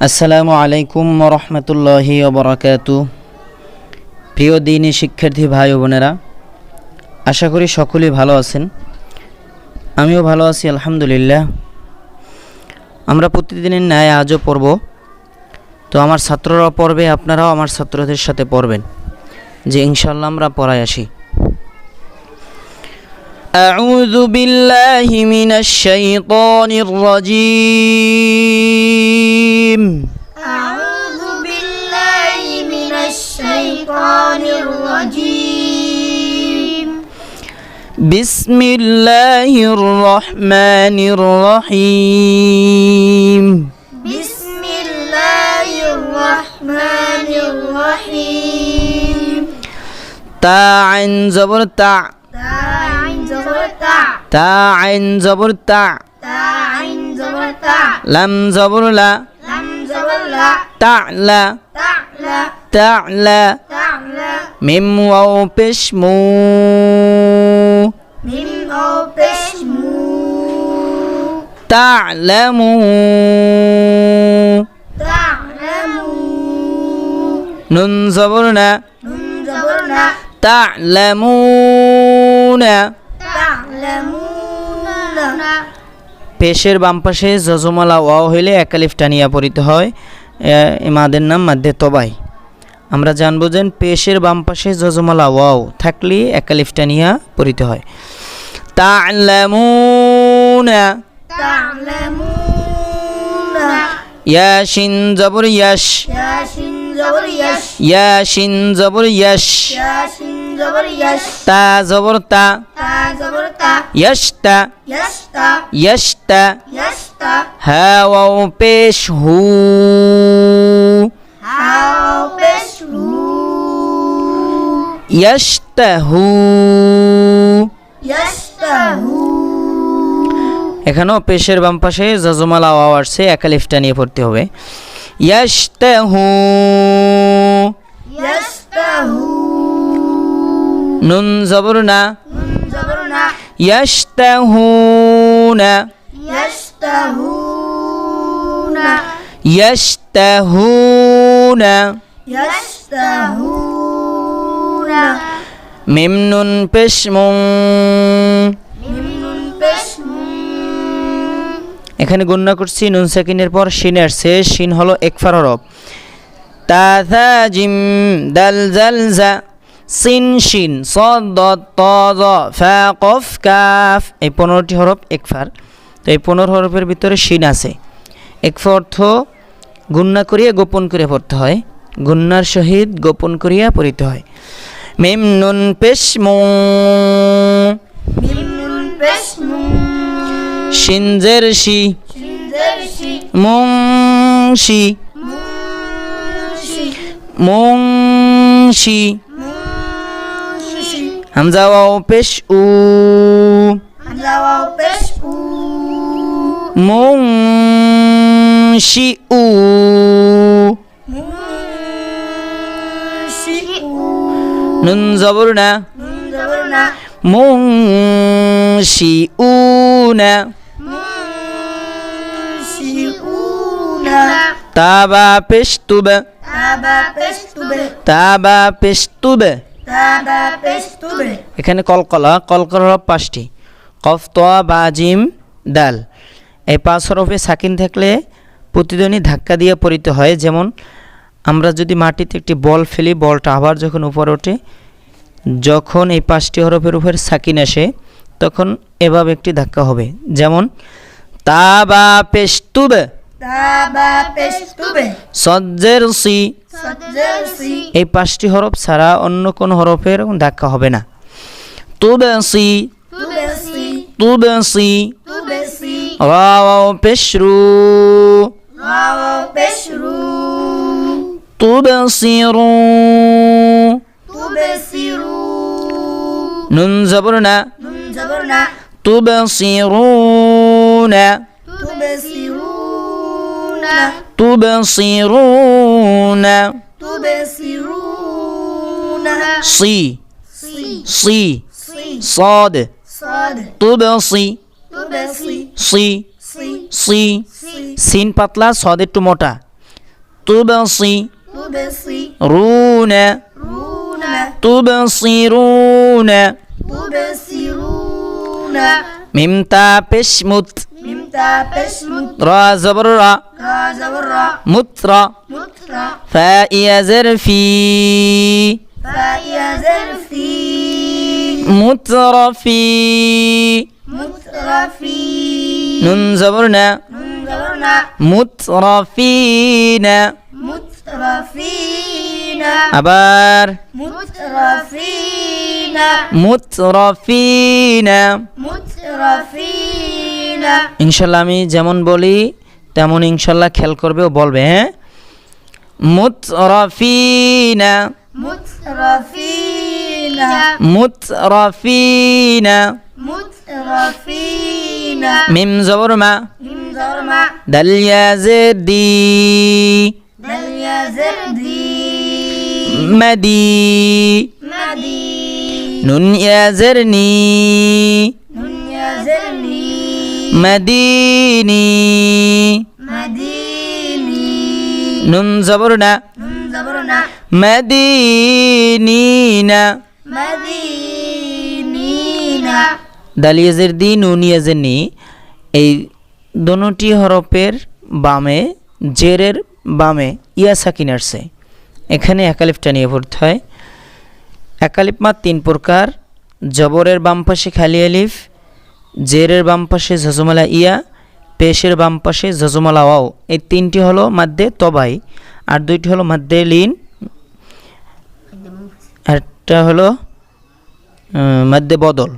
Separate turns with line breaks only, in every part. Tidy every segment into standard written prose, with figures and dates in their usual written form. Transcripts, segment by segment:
আসসালামু আলাইকুম ওয়া রাহমাতুল্লাহি ওয়া বারাকাতুহু। প্রিয় দ্বীনি শিক্ষার্থী ভাই ও বোনেরা, আশা করি সকলেই ভালো আছেন। আমিও ভালো আছি আলহামদুলিল্লাহ। আমরা প্রতিদিনের ন্যায় আজও পড়ব। তো আমার ছাত্ররা পড়বে, আপনারাও আমার ছাত্রদের সাথে পড়বেন, যে ইনশাআল্লাহ আমরা পড়ায় আসি। আউযু বিল্লাহি মিনাশ শাইতানির রাজীম।
আউযু বিল্লাহি মিনাশ শাইতানির রাজীম।
বিসমিল্লাহির রহমানির রহিম।
বিসমিল্লাহির রহমানির রহিম।
তা আইন জবর তা,
তা আইন জবর তা,
তা আইন জবর তা,
তা আইন জবর তা,
লাম জবর লা,
লাম জবর লা,
তা'লা,
তা'লা,
তা'লা,
তা'লা,
মিম ওয়াও পেশ মু,
মিম ও পেশ মু,
তা'লামু,
তা'লামু,
নুন জবর না,
নুন জবর না,
তা'লামুনা।
তা'লামুনা,
পেশের বাম পাশে জজমালা ওয়াও হইলে এক আলিফ টানিয়া পড়িতে হয়। এ মাদের নাম মাদ্দে তবাই। আমরা জানবো যে পেশের বাম পাশে জজমালা ওয়াও থাকলে এক আলিফ টানিয়া পড়িতে হয়। তা'লামুনা,
তা'লামুনা,
ইয়াশিন জবর ইয়াশ,
ইয়াশিন জবর ইয়াশ,
ইয়াশিন জবর ইয়াশ,
ইয়াশিন জবর ইয়াশ,
তা জবর তা,
তা জবর তা,
ইয়াশতা,
ইয়াশতা,
ইয়াশতা,
ইয়াশতা,
হা ওয়াও পেশ হু,
হাও পেশ হু,
ইয়াশতাহু।
ইয়াশতাহু,
এখানেও পেশের বাম পাশে জজমালা ওয়াও আসছে, এক আলিফ টানিয়ে পড়তে হবে। ইয়াশতাহু,
ইয়াশতাহু,
নুন জবর না,
নুন জবর না,
ইয়াশতাহুনা,
ইয়াশতাহুনা,
ইয়াশতাহুনা,
ইয়াশতাহুনা,
মিম নুন পেশ মুং।
মিম নুন পেশ মু,
এখানে গণনা করছি নুন সাকিনের পর শিন আসছে। শিন হলো একফার হরফ। তা থা জিম দাল জাল জা, সিন শিন সদ দদ ত জ ফা কফ কাফ, এই 15টি হরফ একফার। তো এই 15 হরফের ভিতরে শিন আছে। একফা অর্থ গুণনা করিয়া গোপন করিয়া পড়তে হয়, গুণনার সহিত গোপন করিয়া পড়িতে হয়। মিম নুন পেশ মুং,
মিম নুন পেশ মু,
শিন জের শি,
শিন জের শি,
মুং শি,
মুনশি,
মুংশি,
মুনশি,
হামজা ওয়াও পেশ উ,
হামজা ওয়াও পেশ উ,
মুংশি উ,
মুনশি উ,
নুন জবর না,
নুন জবর না,
মুংশি উ না,
মুনশি উনা,
তাবা পেশ তুব,
তাবা পেশ তুবে,
তাবা পেশ তুব।
তাবা পেশ তুবে,
এখানে কলকলা, কলকলা হরফ 5টি, কফ তোয়া বা জিম দাল। এই 5 হরফে সাকিন থাকলে প্রতিধ্বনি ধাক্কা দিয়ে পড়িতে হয়। যেমন আমরা যদি মাটিতে একটি বল ফেলি, বলটা আবার যখন উপরে ওঠে, যখন এই 5টি হরফের উপরে সাকিন আসে তখন এভাবে একটি ধাক্কা হবে। যেমন তাবা পেশ তুব,
তাবা পেশ তুবে,
সজ্জের সি।
সজ্জের সি,
এই 5টি হরফ ছাড়া অন্য কোনো হরফের ধাক্কা হবে না। তুবসি,
তুবে সি,
তুবসি,
তুবে সি,
ওয়াও পেশ রু,
ওয়াও পেশ রু,
তুবসিরু,
তুবে সিরু,
নুন জবর না,
নুন জবর না,
তুবসিরুনা,
তুবে সিরুনা,
তুবসিরুনা,
তুবে সিরুনা,
সি,
সি,
সি,
সি,
صاد
صاد
তুবসি,
তুবে সি,
সি,
সি,
সি,
সি,
সিন পাতলা, সদ একটু মোটা। তুবসি
تبصرون
তুবসিরুন
تبصرون
মিম তা পেশ মুত
ميم تا بشمت
রা জবর রা
را زبر را
মুত্রা
مترا
ফা ইয়া জের ফি
فاء زرفي
মুতরাফি
مترفي
নুন জবর না
نون زبرنا
মুতরাফিনা
مترفين
আবার
مترفين
মুতরাফিনা
مترفين
ইনশাল্লাহ আমি যেমন বলি তেমন ইনশাল্লাহ খেয়াল করবে ও বলবে হ্যাঁ মুতরাফিনা
مترفين
মুতরাফিনা
مترفين
মিম জবর মা
ميم زرما
দাল ইয়া জের দি
دل يا زردي
মাদি
مدي
নুন ইয়া জের নি
نون يا زرني
মাদিনি
مديني
নুন জবর না
نون زبرنا
মাদিনিনা
مدينين
দাল ইয়া জের দি নুন ইয়া জের নি এই দোনোটি হরফের বামে জেরের বামে ইয়া সাকিন আসছে এখানে একালিফটা নিয়ে পড়তে হয় একালিফ মাত তিন প্রকার জবরের বাম পাশে খালি আলিফ জেরের বাম পাশে জজমালা ইয়া পেশের বাম পাশে জজমালা ওয়াও এই তিনটি হলো মাদ্দে তবাই আর দুইটি হলো মাদ্দে লিন একটা হলো মাদ্দে বদল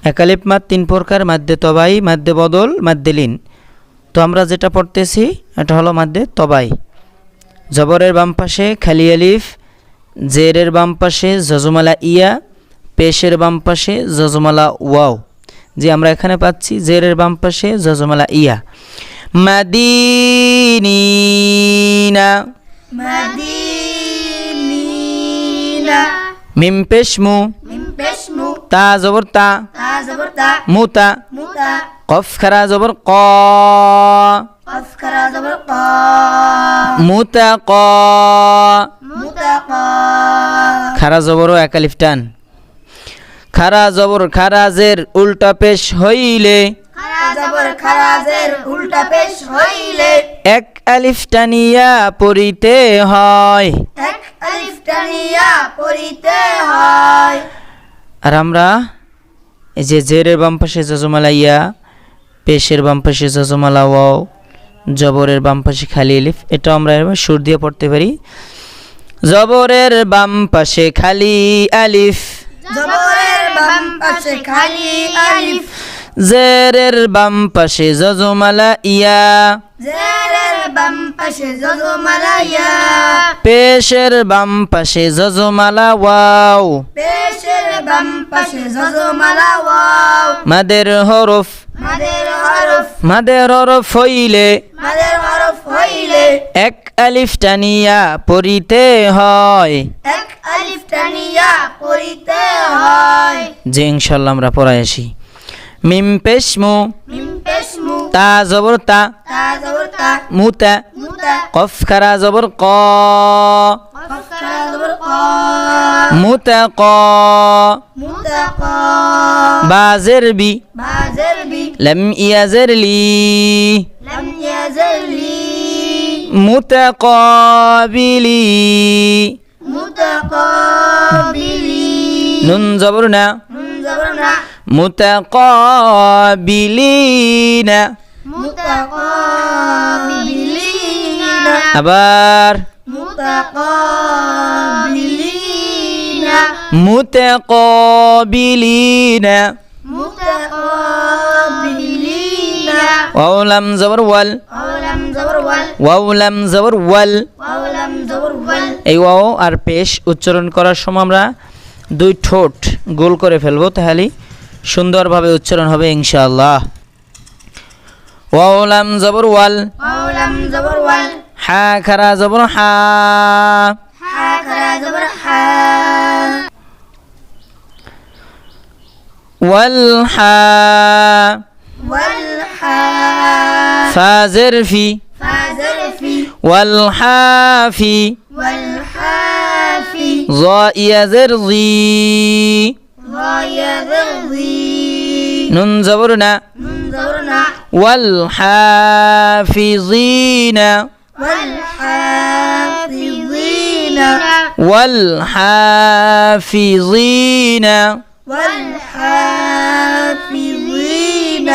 একালিফ মাদ তিন প্রকার মাদ্দে তবাই মাদ্দে বদল মাদ্দে লিন তো আমরা যেটা পড়তেছি এটা হলো মাদ্দে তবাই জবরের বাম পাশে খালি আলিফ জেরের বাম পাশে জজমালা ইয়া পেশের বাম পাশে জজমালা ওয়াও যে আমরা এখানে পাচ্ছি জেরের বাম পাশে জজমালা ইয়া মাদিনিনা
مدينين
মিম পেশমু
من بشمو
তা জবর তা
تا زبرتا
মুতা
متا
কফ খারা জবর ক
أفكر زبرقا
মুতা ক
متقا
খারা জবরও একালিফ টান খারা জবর খারাজের উল্টা পেশ হইলে
خرا زبر خرازر উল্টা পেশ হইলে
এক আলিফ টানিয়া পড়িতে হয়
এক আলিফ টানিয়া পড়িতে হয়
আর আমরা এই যে জেরের বাম পাশে জজমালা ইয়া পেশের বাম পাশে জজমালা ওয়াও জবরের বাম পাশে খালি আলিফ এটা আমরা এবার সুর দিয়ে পড়তে পারি জবরের বাম পাশে খালি আলিফ
জবরের বাম পাশে খালি আলিফ
জেরের বাম পাশে জজমালা ইয়া
জেরের বাম পাশে জজমালায়া
পেশের বাম পাশে জজমালা ওয়াও
পেশের বাম পাশে জজমালা ওয়াও
মাদের হরফ মাদের হরফ হইলে
হইলে
এক আলিফ টানিয়া পড়িতে হয়
এক আলিফ টানিয়া পড়িতে হয়
যে ইনশাল্লাহ আমরা পড়াই আসি মিম পেশমু
মিম পেশমু
তা জবর তা
তা জবর তা
মুতা
মুতা
কফ খারা জবর ক
কফ খারা জবর ক
মুতা ক
মুতাকা
বাজের বি
বাজের বি
লম ইয়াজের লি
লাম ইয়াজলি
মুতাকাবিলি
মুতাকাবিলি
নুন জবর না
নুন জবর না
মুতাকাবিলিনা
মুতাকাবিলিনা
আবার
মুতাকাবিলিনা
মুতাকাবিলিনা
মুতাকাবিলিনা
ওয়াও লাম জবর ওয়াল
ওয়ালাম জবর ওয়াল
ওয়াও লাম জবর ওয়াল
ওয়ালাম জবর ওয়াল
এই ওয়াও আর পেশ উচ্চারণ করার সময় আমরা দুই ঠোঁট গোল করে ফেলবো তাহলে সুন্দরভাবে উচ্চারণ হবে ইনশাআল্লাহ ওয়াও লাম জবর ওয়াল
ওয়ালাম জবর ওয়াল
হা খারা জবর হা
হা খারা জবর হা
ওয়াল হা
ওয়াল হা
ফাজের ফি
فازر في
ওয়াল হাফি
والحافي
যায়ের জি
غاية ذي
নুন জবর না
منظرنا
ওয়াল হাফিজিনা
والحافظين
ওয়াল হাফিজিনা
والحافظين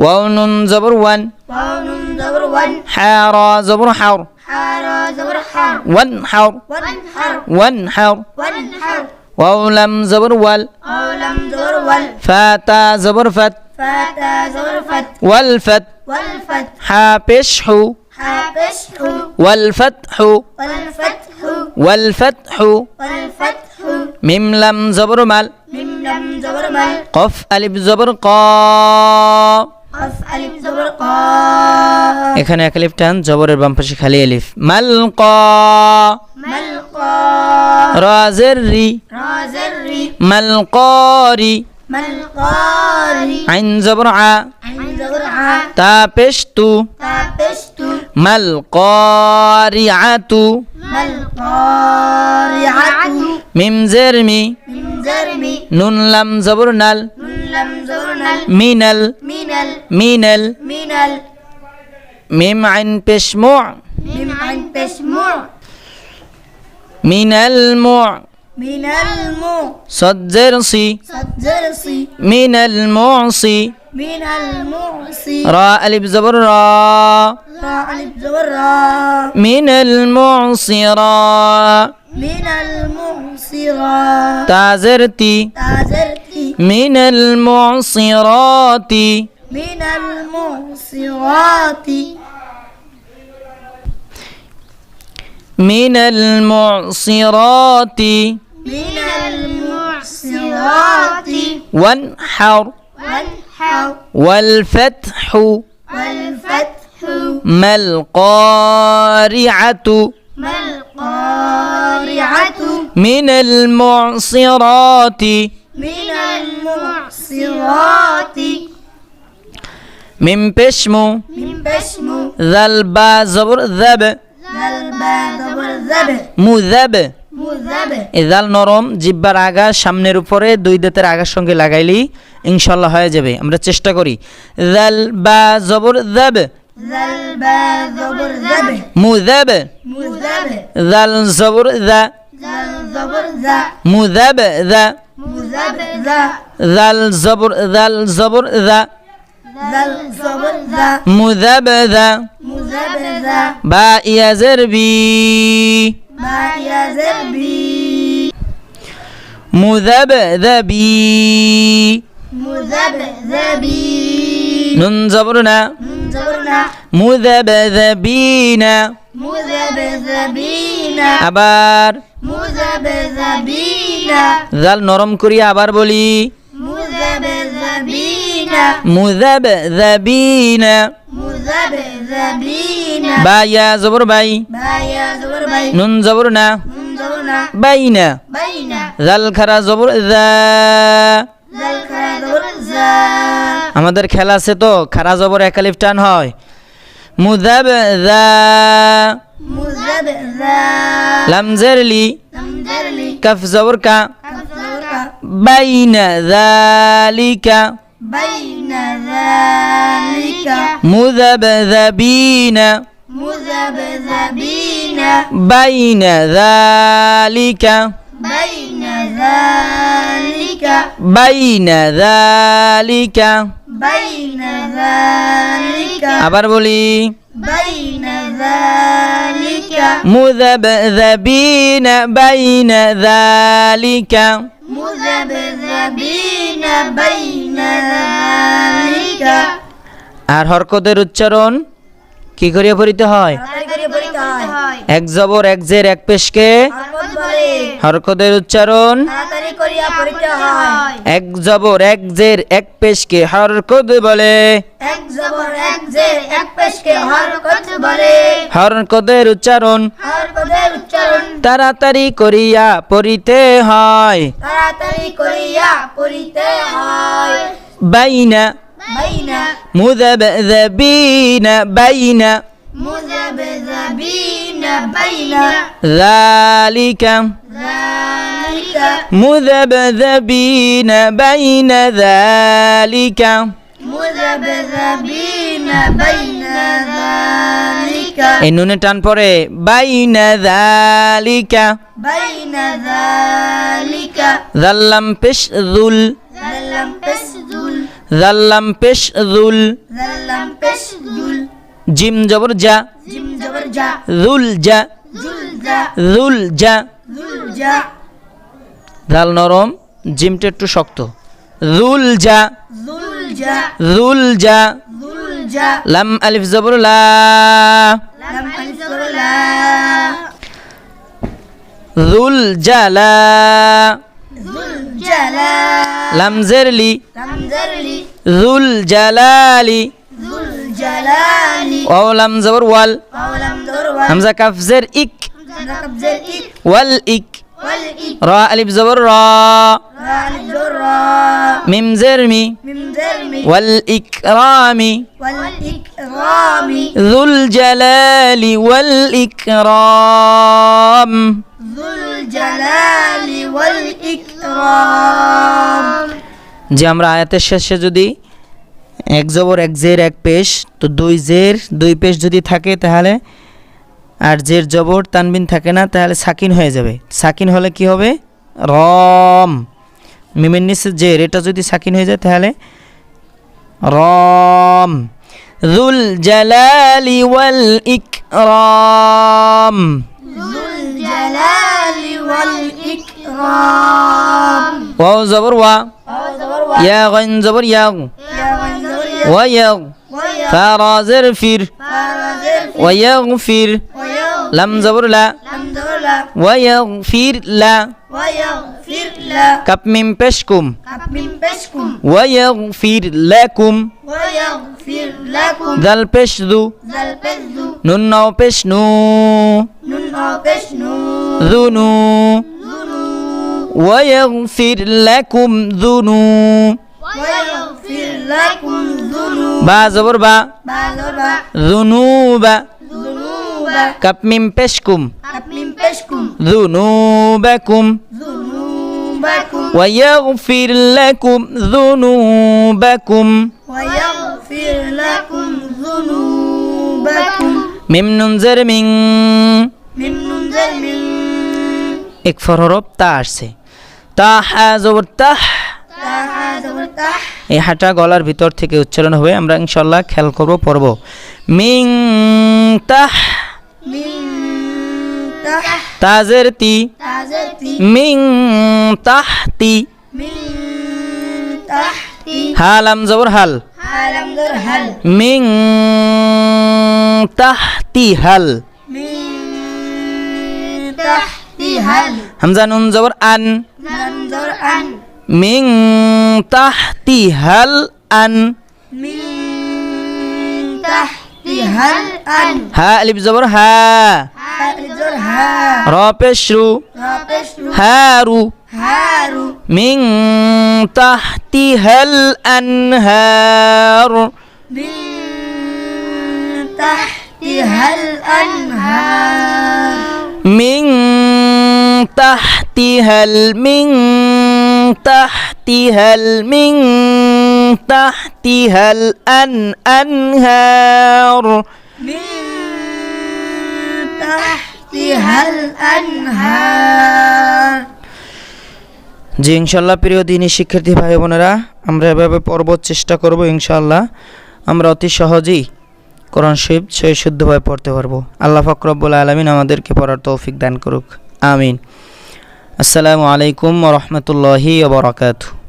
ওয়াও নুন জবর ওয়ান
وون زبر ون
হারা জবর হার
حار زبر حر
ওয়ান হার
وانحر
ওয়ান হার
وانحر
ওয়াও লাম জবর ওয়াল
أولم زبر ول
ফাতা জবর ফাত
فاتا زبر فت
ওয়াল ফাত
والفت
হা পেশ হু
حابسح
ওয়াল ফাতহু
والفتح
ওয়াল ফাতহু
والفتح
মিম লাম জবর মাল
ميم لم زبر مل
কফ আলিফ জবর ক
قف ألف زبر قاف
এখানে এক আলিফ টান জবরের বাম পাশে খালি আলিফ মাল ক
ملقى
রাজের রি
رازري
মাল করি
ملقاري
আইন জবর আ
عين زبر ع
তা পেশ তু
تابشت
মাল করিআতু
ملقارعة
মিম জের মি
من زرمي
নুন লাম জবর নাল
من لم زرنا
মিনাল
من
মিনাল
من
মিম আইন পেশ মু
من عين تشمع
মিনাল মু
من المو
সজ্জের সি
صدرسي
মিনাল মুসি
من المعصي
রা আলিফ জবর রা
را ألف زبر را
মিনাল মুসিরা
من المعصرات
তাজের তি
تازرتي
মিনাল মুসিরাতি
من المعصرات
মিনাল মুসিরাতি
من المعصرات
وانحر
والحر
والفتح
والفتح
ما القارعة
ما القارعة
من المعصرات
من المعصرات
من بشمو
من بشمو
ذا البا زبر ذب
ذلبا زبر ذب
মুযাব
مذب
এদাল নরম জিহ্বার আগা সামনের উপরে দুই দাঁতের আগার সঙ্গে লাগাইলেই ইনশাআল্লাহ হয়ে যাবে আমরা চেষ্টা করি যাল বা জবর যাব
ذلبا زبر ذب
মুযাব
مذب
যাল জবর যা
ذل زبر ذا
মুযাব যা
مذب ذا
যাল জবর যা
ذل زبر ذا
মুযাব যা
مذب ذا
বা ইয়াজের বি
ما يزبي
মুযাব যাবি
مذب ذبي
নুন জবর না
منظرنا
মুযাব যাবিনা
مذب ذبينا
আবার
مذب ذبينا
জাল নরম করিয়া আবার বলি
مذب ذبينا
মুযাব যাবিনা
مذب ذبينا
বা ইয়া জবর বাই
بايا زبر بي
নুন জবর না
منظرنا
বাইনা
بين
জাল খারা জবর যা
ذل كرا زبر ذا
আমাদের খেলা আছে তো খারা জবর এক আলিফ টান হয় মুযাব যা
مذب ذا
লাম জারলি
لم درلي
কাফ জবর কা
كف زبر
বাইনা যালিকা
بين ذلك
মুযাব যাবিনা
مذبذبين
বাইনা যালিকা
بين ذلك
বাইনা যালিকা
بين ذلك
আবার বলি
بين ذلك
মুযাবযাবিনা বাইনা যালিকা
مذبذبين بين ذلك
আর হরকতের উচ্চারণ কি করিয়া পড়িতে হয়
তাড়াতাড়ি পড়িতে হয়
এক জবর এক জের এক পেশকে
হরকত বলে
হরকতের উচ্চারণ
তাড়াতাড়ি করিয়া পড়িতে হয়
এক জবর এক জের এক পেশকে হরকত বলে
এক জবর এক জের এক পেশকে হরকত বলে
হরকতের উচ্চারণ
হরকতের উচ্চারণ
তাড়াতাড়ি করিয়া পড়িতে হয়
তাড়াতাড়ি করিয়া পড়িতে হয়
বাইনা
বাইনা
মুযাবযাবিনা বাইনা
মুযাবযাবিনা বাইনা
যালিকা
যালিকা
মুযাবযাবিনা বাইনা যালিকা
মুযাবযাবিনা বাইনা যালিকা
এই নুনে টান পরে বাইনা যালিকা
বাইনা যালিকা
যাল্লাম পেশ যুল
যাল্লাম পেশদুল
যাল্লাম পেশ যুল
যাল্লাম পেশদুল
জিম জবর যা
জিম জবর জা
যুল যা
জুল জা
যুল যা
জুল জা
জাল নরম জিমটা একটু শক্ত যুল যা
জুল জা
যুল যা
জুল জা
লাম আলিফ জবর লা
লাম আলিফ জবর লা
যুল জালা
জুল জালা
লাম জেরলি
লাম জারলি
যুল জালালি
জুল জালালি
ওয়াও লাম জবর ওয়াল
ওয়ালাম জবর ওয়া
হামজা কাফ জের ইক
হামজা কাফ জের ইক
ওয়াল ইক
ওয়াল ইক
রা আলিফ জবর রা
রা আলিফ জবর রা
মিম জের মি
মিম জের মি
ওয়াল ইকরামি
ওয়াল ইকরামি
যুল জালালি ওয়াল ইকরাম
জুল জালালি ওয়াল ইকরাম
যে আমরা আয়াতের শেষে যদি এক জবর এক জের এক পেশ তো দুই জের দুই পেশ যদি থাকে তাহলে আর জের জবর তানবিন থাকে না তাহলে সাকিন হয়ে যাবে সাকিন হলে কি হবে রম মিমের নিচে জের এটা যদি সাকিন হয়ে যায় তাহলে রম যুল জালালি ওয়াল ইকরাম
জুল জালালি ওয়াল ইকরাম
ওয়াও জবর ওয়া
ওয়া জবর ওয়া
ইয়া গাইন জবর ইয়া
ইয়া ওয়ান জবর ইয়া
ওয়া ইয়া
ওয়া ইয়া
ফা রা জের ফির
ফারা জের
ওয়া ইয়াগফির
ওয়া ইয়া
লাম জবর লা
লাম জবর লা
ওয়া ইয়াগফির লা
ওয়া ইয়াগফির লা
কাপ মিম পেশকুম
কাফ মিম পেশকুম
ওয়া ইয়াগফির লাকুম
ওয়া ইয়াগফির লাকুম
দাল পেশদু
জাল পেশদু
নুন নাও পেশনু
নুন ও পেশনু
যুনু
জুনু
ওয়া ইয়াগফির লাকুম যুনু
ওয়া ইয়াগফির লাকুম জুনু
বা জবর বা
বা জবর বা
যুনুবা
জুনুবা
কাপ মিম পেশকুম
কাফ মিম পেশকুম
যুনুবাকুম
জুনুবাকুম
ওয়া ইয়াগফির লাকুম যুনুবাকুম
ওয়া ইয়াগফির লাকুম জুনুবাকুম
মিম নুন জের মিং
মিম নুন জাল মিন
এক ফর হরফ তা আসছে তা হা জবর তাহ
তাহা জবর তাহ
এই হাঁটা গলার ভিতর থেকে উচ্চারণ হবে আমরা ইনশাল্লাহ খেয়াল করব পড়ব মিং তাহ
মিন তাহ
তাজের তি
তাজাতি
মিং তাহতি
মিন তাহতি
হালাম জবর হাল
হালাম জবর হাল
মিং তাহতি হাল
মিন তাহতি হাল
হামজা নুন জবর আন
নাম জবর আন
মিং তাহতি হাল আন
মিন তাহতি হাল আন
হা আলিফ জবর হা
হা জবর হা
র পেশরু
রা পেশরু
হারু
হারু
মিং তাহতিহাল আনহার
মিন তাহতিহাল আনহার
মিং তাহতিহাল মিং তাহতিহাল মিং তাহতিহাল আনহার
মিন তাহতিহাল আনহার
জি ইনশাল্লাহ প্রিয় দিনী শিক্ষার্থী ভাই বোনেরা আমরা এভাবে পড়ব চেষ্টা করব ইনশাআল্লাহ আমরা অতি সহজেই কোরআন শরীফ সহি শুদ্ধভাবে পড়তে পারবো আল্লাহ পাক রব্বুল আলামিন আমাদেরকে পড়ার তৌফিক দান করুক আমিন আসসালামু আলাইকুম ওয়া রাহমাতুল্লাহি ওয়া বারাকাতুহু